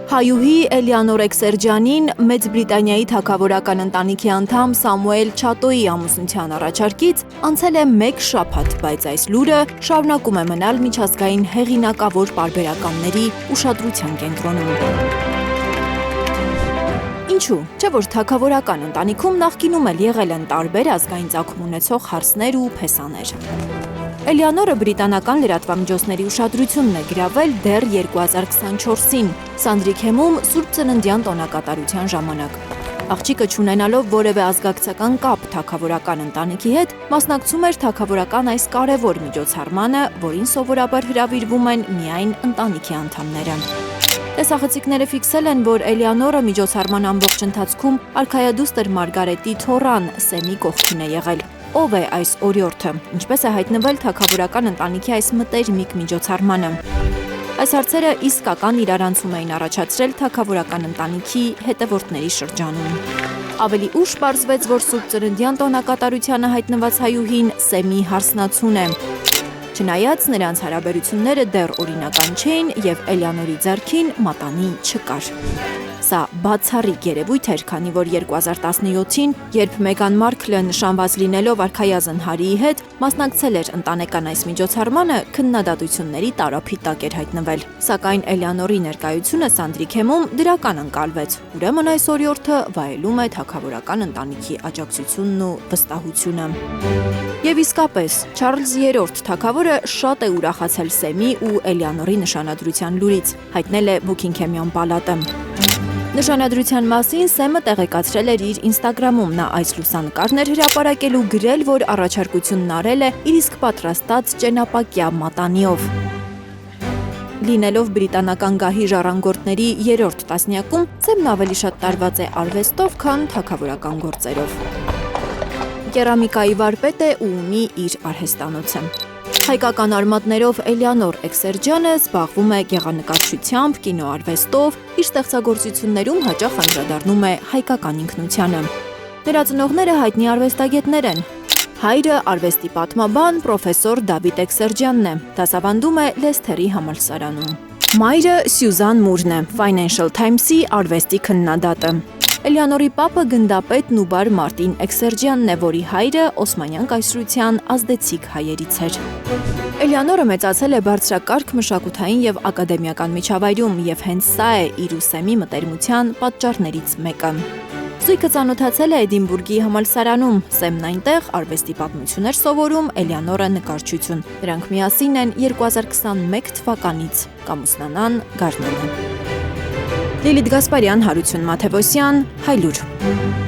Հայուհի Էլեանոր Էքսերջյանին Մեծ Բրիտանիայի թագավորական ընտանիքի անդամ Սամուել Չատոյի ամուսնության առաջարկից անցել է 1 շաբաթ, բայց այս լուրը շարունակում է մնալ միջազգային հեղինակավոր պարբերականների ուշադրության կենտրոնում։ Ինչու՞, չէ՞ որ թագավորական ընտանիքում նախկինում էլ եղել են տարբեր ազգային ծագում ունեցող հարսներ ու փեսաներ։ Էլեանորը բրիտանական լրատվամիջոցների ուշադրությունն է գրավել դեռ 2024-ին Սանդրիքհեմում Սուրբ Ծննդյան տոնակատարության ժամանակ։ Աղջիկը չունենալով որևէ ազգակցական կապ թագավորական ընտանիքի հետ, մասնակցում էր թագավորական այս կարևոր միջոցառմանը, որին սովորաբար հրավիրվում են միայն ընտանիքի անդամները։ Տեսախցիկները ֆիքսել են, որ Էլեանորը միջոցառման ամբողջ ընթացքում արքայադուստր Մարգարետի թոռան Սեմի կողքին է եղել։ Ով է այս օրիորդը, ինչպես է հայտնվել թագավորական ընտանիքի այս մտերմիկ միջոցառմանը։ Այս հարցերը իսկական իրարանցում էին առաջացրել թագավորական ընտանիքի հետևորդների շրջանում։ Ավելի ուշ պարզվեց, որ Սուրբ Ծննդյան տոնակատարությանը հայտնված հայուհին Սեմի հարսնացուն է։ Չնայած նրանց հարաբերությունները դեռ օրինական չէին և Էլեանորի ձեռքին մատանի չկար։ Սա բացառիկ երևույթ էր, քանի որ 2017-ին, երբ Մեգան Մարքլը նշանված լինելով արքայազն Հարիի հետ, մասնակցել էր ընտանեկան այս միջոցառմանը, քննադատությունների տարափի տակ էր հայտնվել։ Սակայն Էլեանորի ներկայությունը Սանդրիքհեմում դրական ընկալվեց, ուրեմն այս օրիորդը վայելում է թագավորական ընտանիքի աջակցությունն ու վստահությունը։ Եվ իսկապես, Չարլզ III թագավորը շատ է ուրախացել Սեմի ու Էլեանորի նշանադրության լուրից, հայտնել է Բուքինգհեմյան պալատը։ Նշանադրության մասին Սեմը տեղեկացրել էր իր ինստագրամում, նա այս լուսանկարն էր հրապարակել ու գրել, որ առաջարկությունն արել է իր իսկ պատրաստած ճենապակյա մատանիով։ Լինելով բրիտանական գահի ժառանգորդների 3-րդ տասնյակում, Սեմն ավելի շատ տարված է արվեստով, քան թագավորական գործերով։ Կերամիկայի վարպետ է ու ունի իր արհեստանոցը։ Հայկական արմատներով Էլեանոր Էքսերջյանը զբաղվում է գեղանկարչությամբ, կինոարվեստով, իր ստեղծագործություններում հաճախ անդրադառնում է հայկական ինքնությանը։ Նրա ծնողները հայտնի արվեստագետներ են։ Հայրը արվեստի պատմաբան պրոֆեսոր Դավիթ Էքսերջյանն է, դասավանդում է Լեսթերի համալսարանում։ Մայրը Սյուզան Մուրն է, Financial Times-ի արվեստի քննադատը։ Էլեանորի պապը գնդապետ Նուբար Մարտին Էքսերջյանն է, որի հայրը Օսմանյան կայսրության ազդեցիկ հայերից էր։ Էլեանորը մեծացել է բարձրակարգ մշակութային և ակադեմիական միջավայրում և հենց սա է իր ու Սեմի մտերմության պատճառներից մեկը։ Զույգը ծանոթացել է Էդինբուրգի համալսարանում, Սեմն այնտեղ արվեստի պատմություն էր սովորում, Էլեանորը նկարչություն։ Նրանք միասին են 2021 թվականից կամուսնանան Գարնանը։ Լիլիթ Գասպարյան, Հարություն Մաթևոսյան, Հայլուր։